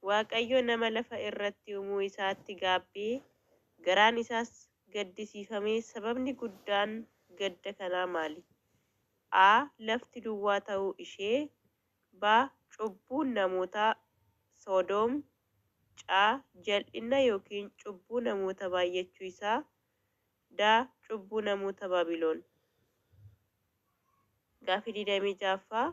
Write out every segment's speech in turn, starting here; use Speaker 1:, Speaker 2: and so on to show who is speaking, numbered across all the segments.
Speaker 1: Waaqayyo nama lafa irratti uumuu isaatti gaabbee garaan isaas gaddisiifamee sababni guddaan gadda kanaa maali? A. Lafti duwwaa ta'uu ishee. B. Cubbuun namoota Sodoom. C. Jal'ina yookiin cubbuu namoota baay'achuu isaa. D. Cubbuu namoota Baabiloon. Gaaffii 26ffaa.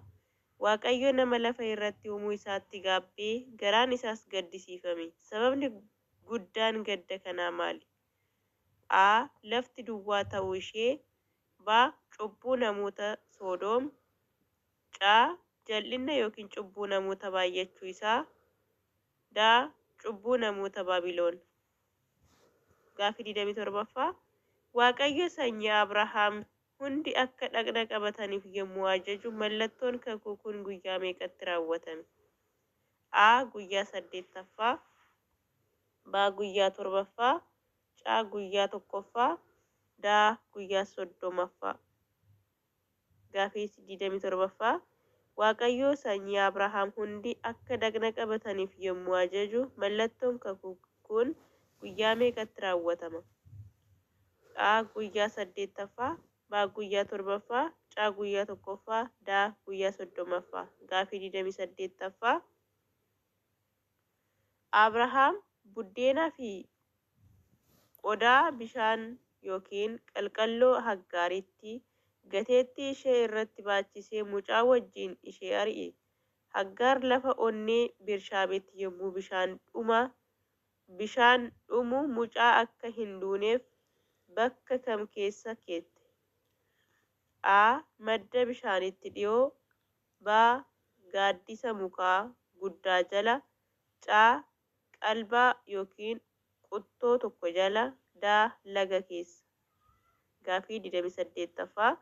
Speaker 1: Waaqayyo nama lafa irratti uumuu isaatti gaabbee garaan isaas gaddisiifame. Sababni guddaan gadda kanaa maali? A. Lafti duwwaa ta'uu ishee. B. Cubbuu namoota Sodoom. C. Jal'ina yookiin cubbuu namoota baay'achuu isaa. D. Cubbuu namoota Baabiloon. Gaaffii 27ffaa. Waaqayyo sanyii Abrahaam hundi akka dhagna qabataniif yommuu ajaju mallattoon kakuu kun guyyaa meeqatti raawwatame? A. Guyyaa 8ffaa. B. Guyyaa 7ffaa. C. Guyyaa 1ffaa. D. Guyyaa 30ffaa. Gaaffii 27ffaa. Waaqayyo sanyii Abrahaam hundi akka dhagna qabataniif yommuu ajaju mallattoon kakuu kun guyyaa meeqatti raawwatama? A. Guyyaa 8ffaa. B. Guyyaa 7ffaa. C. Guyyaa 1ffaa. D. Guyyaa 30ffaa. Gaaffii 28ffaa. Abrahaam buddeenaa fi qodaa bishaan yookiin qalqalloo Haggaaritti gateettii ishee irratti baachisee mucaa wajjin ishee ari'e. Haggaar lafa onnee Beershaabeetti yommuu bishaan dhumu mucaa akka hin duuneef bakka kam keessa keette? A. Madda bishaanitti dhiyoo. B. Gaaddisa mukaa guddaa jala. C. Qalbaa yookiin quttoo tokko jala. D. Laga keessa. Gaaffii 28ffaa.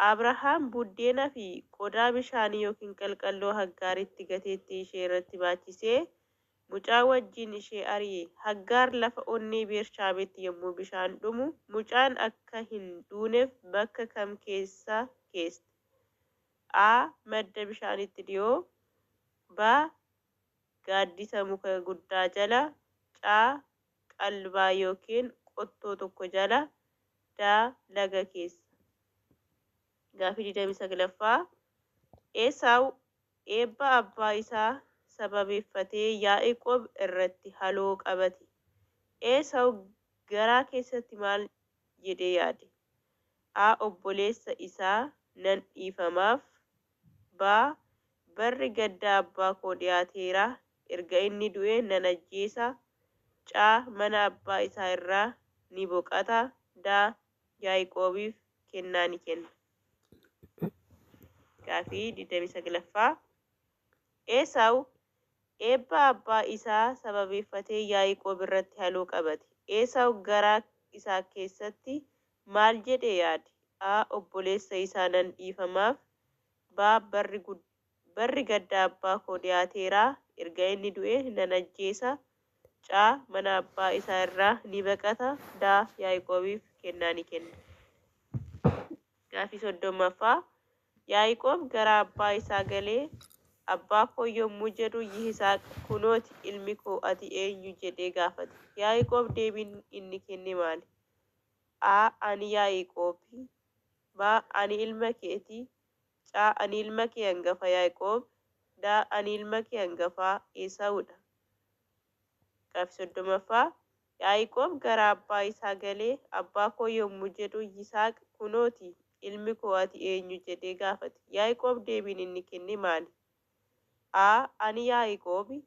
Speaker 1: Abrahaam buddeenaa fi qodaa bishaanii yookiin qalqalloo Haggaaritti gateettii ishee irratti baachisee mucaa wajjin ishee ari'e. Haggaar lafa onnee Beershaabeetti yommuu bishaan dhumu mucaan akka hin duuneef bakka kam keessa keesse? A. Madda bishaanitti dhiyoo. B. Gaaddisa muka guddaa jala. C. Qalbaa yookiin qottoo tokko jala. D. Laga keessa. Gaaffii 29ffaa. Esaawu eebba abbaa isaa sababeeffatee Yaa'aqoob irratti haloo qabate. Esaawu garaa keessatti maal jedhee yaade? A. Obboleessa isaa nan dhiifamaaf. B. Barri gadda abbaa koo dhiyaateera. Erga inni du'e nan ajjeesa. C. Mana abbaa isaa irraa ni boqata. D. Yaa'aqoobiif kennaa ni kenna. Gaaffii 29ffaa. Esaawu eebba abbaa isaa sababeeffatee Yaa'aqoob irratti haloo qabate. Esaawu garaa isaa keessatti maal jedhee yaade? A. Obboleessa isaa nan dhiifamaaf. B. Barri gadda abbaa koo dhiyaateera. Erga inni du'e nan ajjeesa. C. Mana abbaa isaa irraa ni baqata. D. Yaa'aqoobiif kennaa ni kenna. Gaaffii 30ffaa. Yaa'aqoob gara abbaa isaa galee abbaa koo yommuu jedhu Yisaaq kunooti ilmi koo ati eenyu jedhee gaafate. Yaa'aqoob deebiin inni kenne maali? A. Ani Yaa'aqoobi. B. Ani ilma keeti. C. Ani ilma kee hangafa Yaa'aqoob. D. Ani ilma kee hangafaa Esaawudha. Gaaffii 30ffaa. Yaa'aqoob gara abbaa isaa galee abbaa koo yommuu jedhu Yisaaq kunooti ilmi koo ati eenyu jedhee gaafate. Yaa'aqoob deebiin inni kenne maali? A. Ani Yaa'aqoobi.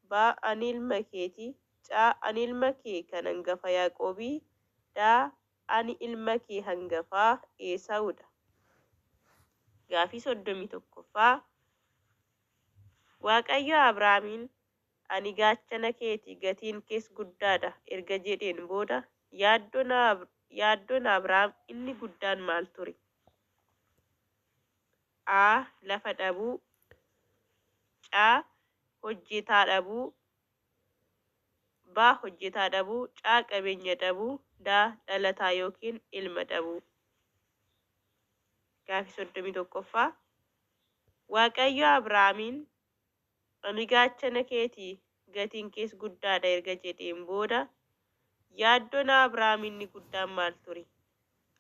Speaker 1: B. Ani ilma keeti. C. Ani ilma kee kan hangafa Yaa'aqoobii. D. Ani ilma kee hangafaa Esaawudha. Gaaffii 31ffaa. Waaqayyo Abrahaamiin ani gaachana keeti gatiin kees guddaadha erga jedheen booda yaaddoon Abrahaam inni guddaan maal ture? A. Lafa dhabuu. C. Hojjetaa dhabuu. B. Hojjetaa dhabuu. C. Qabeenya dhabuu. D. Dhalataa yookiin ilma dhabuu. Gaaffii 31ffaa. Waaqayyo Abrahaamiin ani gaachana keeti gatiin kees guddaadha erga jedheen booda yaaddoon Abrahaam inni guddaan maal ture?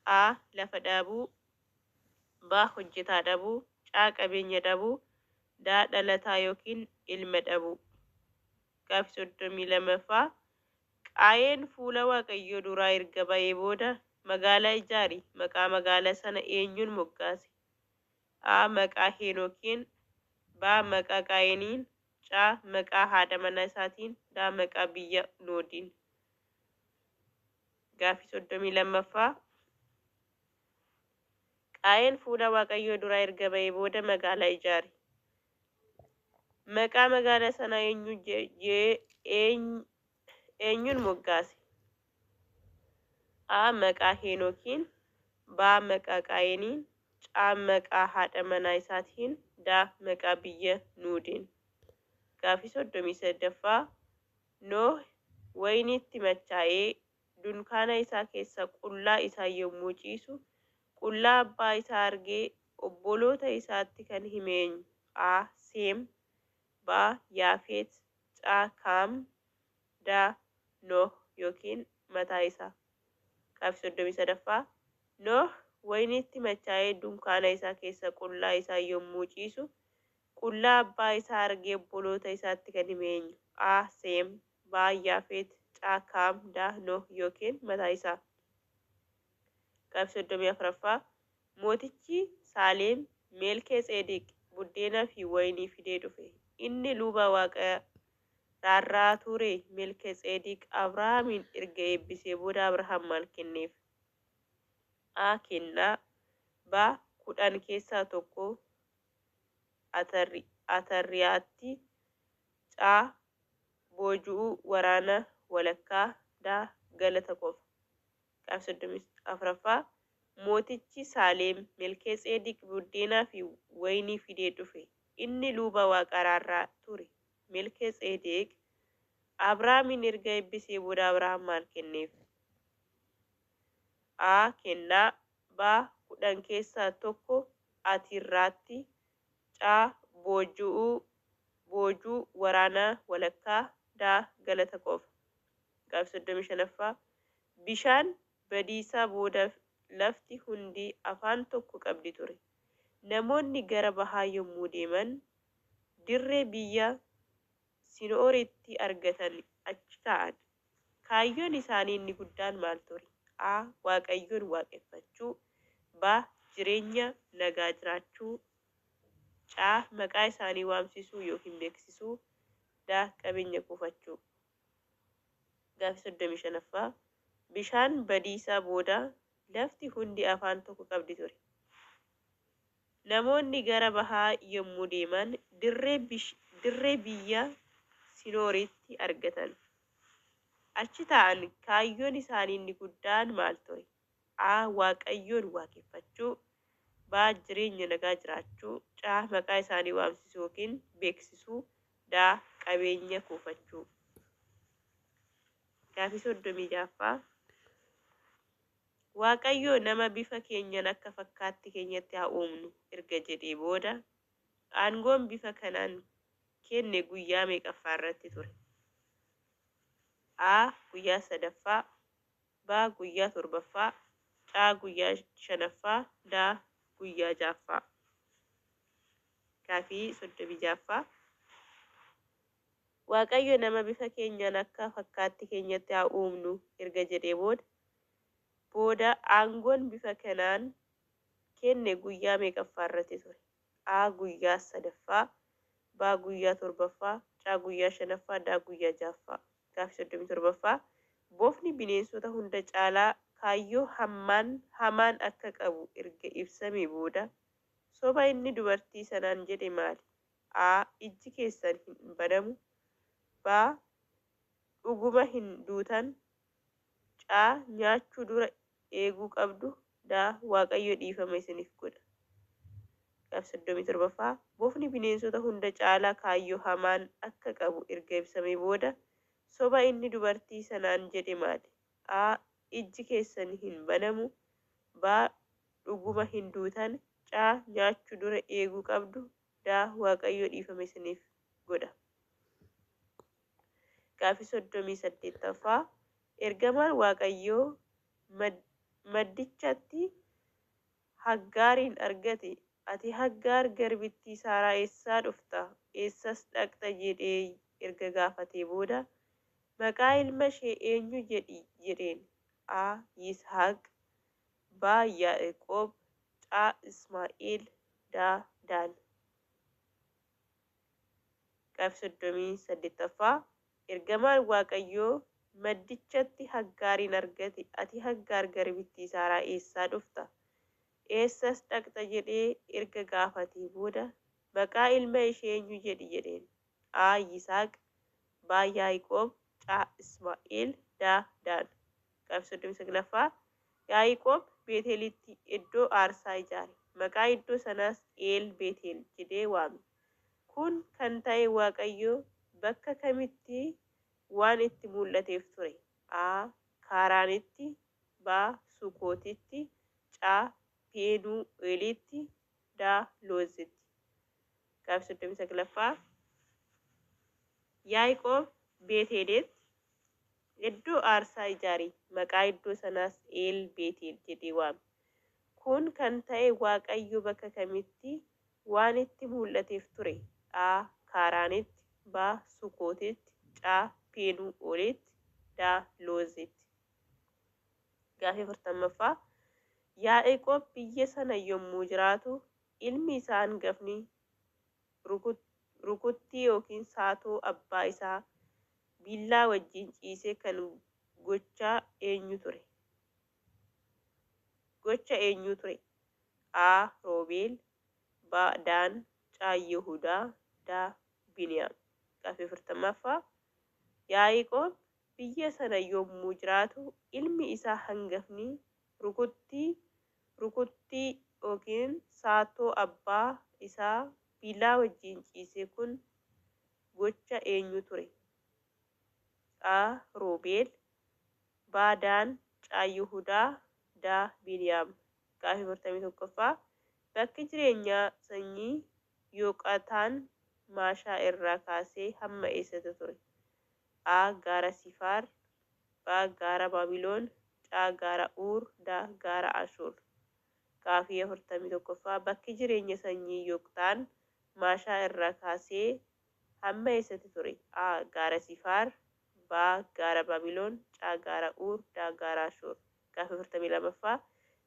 Speaker 1: A. Lafa dhabuu. B. Hojjetaa dhabuu. C. Qabeenya dhabuu. D. Dhalataa yookiin ilma dhabuu. Gaaffii 32ffaa. Qaayeen fuula Waaqayyoo duraa erga ba'ee booda magaalaa ijaari. Maqaa magaalaa sana eenyuun moggaase? A. Maqaa Heenookiin. B. Maqaa Qaayeniin. C. Maqaa haadha manaa isaatiin. D. Maqaa biyya Noodiin. Gaaffii 32ffaa. Qaayeen fuula Waaqayyoo duraa erga ba'ee booda magaalaa ijaari. Maqaa magaalaa sanaa eenyuun moggaase? A. Maqaa Heenookiin. B. Maqaa Qaayeniin. C. Maqaa haadha manaa isaatiin. D. Maqaa biyya Noodiin. Gaaffii 33ffaa. Nooh wayiniitti machaa'ee dunkaana isaa keessa qullaa isaa yommuu ciisu qullaa abbaa isaa argee obboloota isaatti kan hime eenyu? A. Seem. B. Yaafet. C. Kaam. D. Nooh yookiin mataa isaa. Gaaffii 33ffaa. Nooh wayiniitti machaa'ee dunkaana isaa keessa qullaa isaa yommuu ciisu qullaa abbaa isaa argee obboloota isaatti kan hime eenyu? A. Seem. B. Yaafet. C. Kaam. D. Nooh yookiin mataa isaa. Gaaffii 34ffaa. Mootichi Saaleem Melkiiseedeq buddeenaa fi wayinii fidee dhufe. Inni luba Waaqaa raarraa ture. Melkiiseedeq Abrahaamin erga eebbisee booda Abrahaam maal kenneef? A. Kennaa. B. 10 keessaa tokko Atarriyaatti. C. Boojuu waraana walakkaa. D. Galata qofa. Gaaffii 34ffaa. Mootichi Saaleem Melkiiseedeq buddeenaa fi wayinii fidee dhufe. Inni luba Waaqaa raarraa ture. Melkiiseedeq Abrahaamin erga eebbisee booda Abrahaam maal kenneef? A. Kennaa. B. 10 keessaa tokko Atarriyaatti. C. Boojuu waraana walakkaa. D. Galata qofa. Gaaffii 35ffaa. Bishaan badiisaa booda lafti hundi afaan tokko qabdi ture. Namoonni gara bahaa yommuu deeman dirree biyya Sinooritti argatan achi ta'an. Kaayyoon isaanii inni guddaan maal ture? A. Waaqayyoon waaqeffachuu. B. Jireenya nagaa jiraachuu. C. Maqaa isaanii waamsisuu yookiin beeksisuu. D. Qabeenya kuufachuu. Gaaffii 35ffaa. Bishaan badiisaa booda lafti hundi afaan tokko qabdi ture. Namoonni gara bahaa yommuu deeman dirree biyya Sinooritti argatan. Achi ta'an kaayyoon isaanii inni guddaan maal ture? A. Waaqayyoon waaqeffachuu. B. Jireenya nagaa jiraachuu. C. Maqaa isaanii waamsisuu yookiin beeksisuu. D. Qabeenya kuufachuu. Gaaffii 36ffaa. Waaqayyo nama bifa keenyan akka fakkaatti keenyatti haa uumnu erga jedhee booda aangoon bifa kanaan kenne guyyaa meeqaffaa irratti ture? A. Guyyaa 3ffaa. B. Guyyaa 7ffaa. C. Guyyaa 5ffaa. D. Guyyaa 6ffaa. Gaaffii 36ffaa. Waaqayyo nama bifa keenyan akka fakkaatti keenyatti haa uumnu erga jedhee booda aangoon bifa kanaan kenne guyyaa meeqaffaa irratti ture? A. Guyyaa 3ffaa. B. Guyyaa 7ffaa. C. Guyyaa 5ffaa. D. Guyyaa 6ffaa. Gaaffii 37ffaa. Boofni bineensota hunda caalaa kaayyoo hamaan akka qabu erga ibsamee booda soba inni dubartii sanaan jedhe maali? A. Iji keessan hin banamu. B. Dhuguma hin duutan. C. Nyaachuu dura eeguu qabdu. D. Waaqayyo dhiifama isiniif godha. Gaaffii 37ffaa. Boofni bineensota hunda caalaa kaayyoo hamaan akka qabu erga ibsamee booda soba inni dubartii sanaan jedhe maali? A. Iji keessan hin banamu. B. Dhuguma hin duutan. C. Nyaachuu dura eeguu qabdu. D. Waaqayyo dhiifama isiniif godha. Gaaffii 38ffaa ergamaan Waaqayyoo maddichatti Haggaariin argate. Ati Haggaar garbittii Saaraa eessaa dhufta? Eessas dhaqxa? jedhee erga gaafatee booda maqaa ilma ishee eenyu jedhi jedheen. A. Yisaaq, B. Yaaqoob, C. Ismaa'eel, D. Daan. Gaaffii 38ffaa ergamaan Waaqayyoo maddichatti Haggaariin argate. Ati Haggaar garbittii Saaraa eessaa dhufta? Eessas dhaqxa? jedhee erga gaafatee booda maqaa ilma ishee eenyu jedhi jedheen. A. Yisaaq, B. Yaaqoob, C. Ismaa'eel, D. Daan. Gaaffii 39ffaa Yaaqoob Beetelitti iddoo aarsaa ijaare. Maqaa iddoo sanaas El Beetel jedhee waame. Kun kan ta'e Waaqayyo bakka kamitti waan itti mul'ateef ture? A. Kaaraanitti, B. Sukootitti, C. Phenuu'eelitti, D. Loozitti. Gaaffii 39ffaa Yaaqoob Beetelitti iddoo aarsaa ijaare. Maqaa iddoo sanaas El Beetel jedhee waame. Kun kan ta'e Waaqayyo bakka kamitti waan itti mul'ateef ture? A. Kaaraanitti, B. Sukootitti, C. Phenuu'eelitti, D. Loozitti. Gaaffii 40ffaa Yaaqoob biyya sana yommuu jiraatu ilmi isaa hangafni rukuttii yookiin saatoo abbaa isaa billaa wajjin ciisee kan gocha eenyu ture? A. Roobeel, B. Daan, C. Yihuudaa, D. Biniyaam. Gaaffii 40ffaa Yaaqoob biyya sana yommuu jiraatu ilmi isaa hangafni rukuttii yookiin saatoo abbaa isaa billaa wajjin ciisee kun gocha eenyu ture? A. Roobeel, B. Daan, C. Yihuudaa, D. Biniyaam. Gaaffii 41ffaa bakki jireenyaa sanyii Yoqataan Maashaa irraa kaasee hamma eessatti ture? A. Gaara Sifaar, B. Gaara Baabiloon, C. Gaara Uur, D. Gaara Ashuur. Gaaffii 41ffaa bakki jireenya sanyii Yoqtaan Maashaa irraa kaasee hamma eessatti ture? A. Gaara Sifaar, B. Gaara Baabiloon, C. Gaara Uur, D. Gaara Ashuur. Gaaffii 42ffaa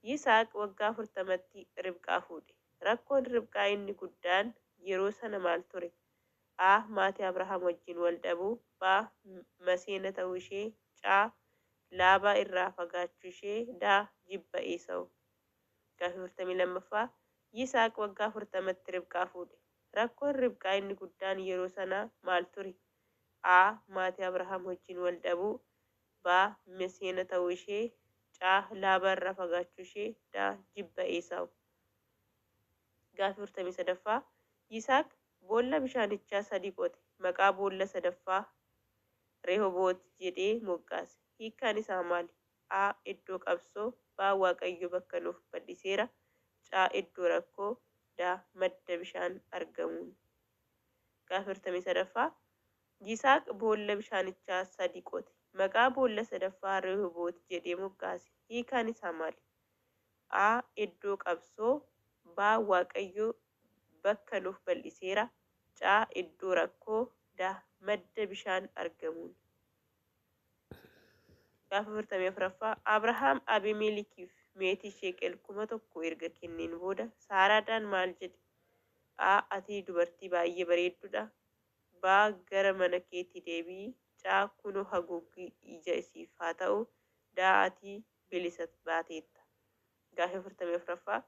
Speaker 1: Yisaaq waggaa 40tti Ribqaa fuudhe. Rakkoon Ribqaa inni guddaan yeroo sana maal ture? A. Maatii Abrahaam wajjin wal dhabuu, B. Maseena ta'uu ishee, C. Laabaa irraa fagaachuu ishee, D. Jibba Esawu. Gaaffii 42ffaa Yisaaq waggaa 40tti Ribqaa fuudhe. Rakkoon Ribqaa inni guddaan yeroo sana maal ture? A. Maatii Abrahaam wajjin wal dhabuu, B. Maseena ta'uu ishee, C. Laabaa irraa fagaachuu ishee, D. Jibba Esawu. Gaaffii 43ffaa Yisaaq boolla bishaanichaa 3 qote. Maqaa boolla sadaffaa Rehooboot jedhee moggaase. Hiikkaan isaa maali? A. Iddoo qabsoo, B. Waaqayyo bakka nuuf bal'iseera, C. Iddoo rakkoo, D. Madda bishaan argamuun. Gaaffii 43ffaa Yisaaq boolla bishaanichaa 3 qote. Maqaa boolla sadaffaa Rehooboot jedhee moggaase. Hiikkaan isaa maali? A. Iddoo qabsoo, B. Waaqayyo bakka nuuf bal'iseera, C. Iddoo rakkoo, D. Madda bishaan argamuun. Gaaffii 44ffaa Abrahaam Abiimelekiif meetii sheeqel 1,000 erga kenneen booda Saaraadhaan maal jedhe? A. Ati dubartii baay'ee bareedduudha. B. Gara mana keetti deebi'i. C. Kunoo haguuggii ija isiif haa ta'u. D. Ati bilisa baateetta. Gaaffii 44ffaa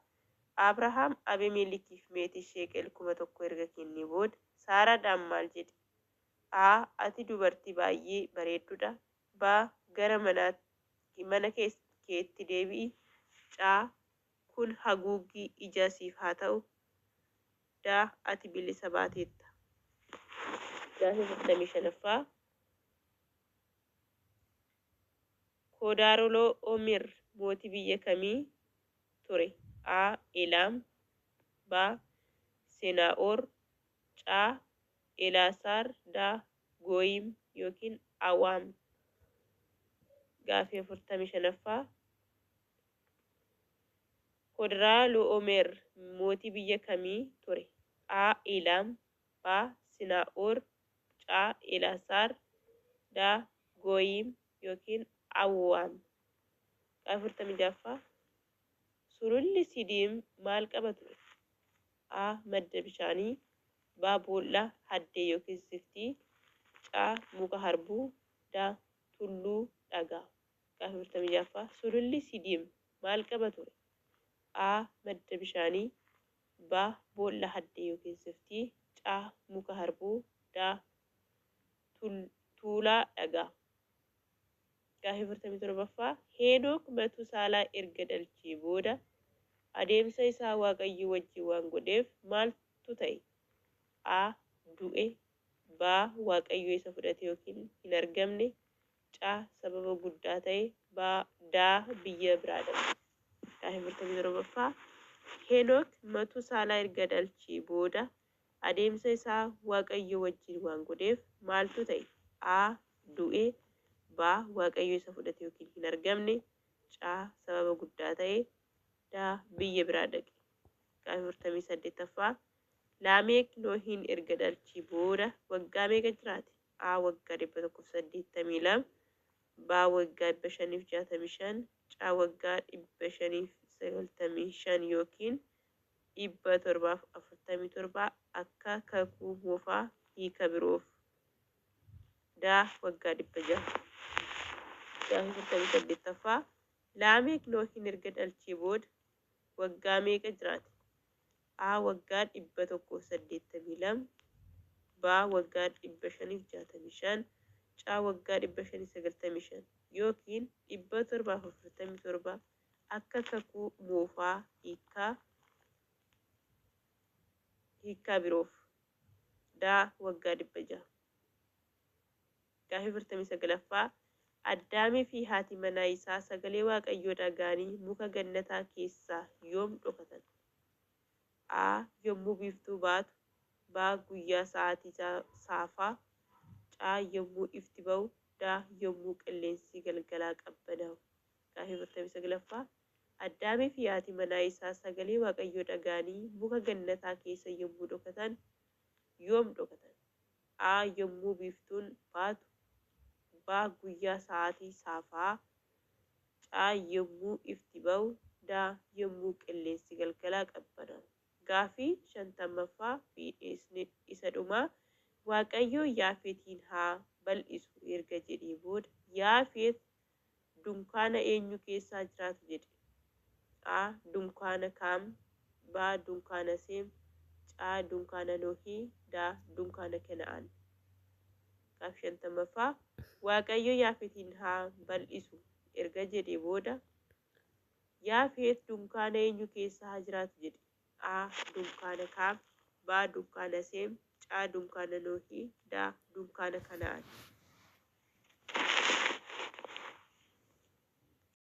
Speaker 1: Abrahaam Abiimelekiif meetii sheeqel 1,000 erga kennee booda Saaraadhaan maal jedhe? A. Ati dubartii baay'ee bareedduudha. B. Gara mana keetti deebi'i. C. Kun haguuggii ija isiif haa ta'u. D. Ati bilisa baateetta. Gaaffii 45ffaa Kodaaroloo Omir mootii biyya kamii ture? A. Elaam, B. Senaa'oor, C. Elaasaar, D. gooyim yookiin awaam. Gaafii 45ffaa Koodiraalo'omer mootii biyya kamii ture? A. Eelaam, B. Sinaa'or, C. Eelaasaar, D. Gooyim yookiin Awwaam. Gaafii 46ffaa Sululli Sidiim maal qaba ture? A. Madda bishaanii, B. Boolla haddee yookiin siftii, C. Muka harbuu, D. Tulluu dhagaa. Gaafii 46ffaa Sululli Sidiim maal qaba ture? A. Madda bishaanii, B. Boolla haddee yookiin siftii, C. Muka harbuu, D. Tuulaa dhagaa. Gaafii 47ffaa Heenook Metusaalaa erga dhalchee booda adeemsa isaa Waaqayyo wajjin waan godheef maaltu ta'e? A. Du'e, B. Waaqayyo isa fudhate yookiin hin argamne, C. Sababa guddaa ta'e, D. Biyya biraa dhabe. Gaafii 47ffaa Heenook Metusaalaa erga dhalchee booda adeemsa isaa Waaqayyo wajjin waan godheef maaltu ta'e? A. Du'e, B. Waaqayyo isa fudhate yookiin hin argamne, C. Sababa guddaa ta'e, D. Biyya biraa dhaqe. Gaafii 48ffaa Laameek Noohin erga dhalchee booda waggaa meeqa jiraate? A. Waggaa 182, B. Waggaa 565, C. Waggaa 595 yookiin 747 akka kakuu moofaa hiika biroof. D. Waggaa 600. Gaafii 48ffaa Laameek Noohin erga dhalchee booda waggaa meeqa jiraate? A. Waggaa 182, B. Waggaa 565, C. Waggaa 595 yookiin 747 akka kakuu moofaa hiikaa biroof. D. Waggaa 600. Gaafii 49ffaa Addaamii fi haati manaa isaa sagalee Waaqayyoo dhaga'anii muka gannataa keessaa yoom dhokatan? A. Yommuu biiftuu baatu, B. Guyyaa sa'aatii saafaa, C. Yommuu ifti ba'u, D. Yommuu qilleensi galgalaa qabbanaa'u. Gaafii 49ffaa Addaamii fi haati manaa isaa sagalee Waaqayyoo dhaga'anii muka gannataa keessa yommuu dhokatan yoom dhokatan? A. Yommuu biiftuun baatu, B. Guyyaa sa'aatii saafaa, C. Yommuu ifti ba'u, D. Yommuu qilleensi galgalaa qabbanaa'u. Gaafii 50ffaa fi isa dhumaa Waaqayyo Yaafeetiin haa bal'isu erga jedhee booda Yaafeet dunkaana eenyu keessaa jiraatu jedhe? A. Dunkaana Kaam, B. Dunkaana Seem, C. Dunkaana Nohii, D. Dunkaana Kena'aan. Gaafii 50ffaa Waaqayyo Yaafeetiin haa bal'isu erga jedhee booda Yaafeet dunkaana eenyu keessaa haa jiraatu jedhe? A. Dunkaana Kaam, B. Dunkaana Seem, C. Dunkaana Nohii, D. Dunkaana Kena'aan.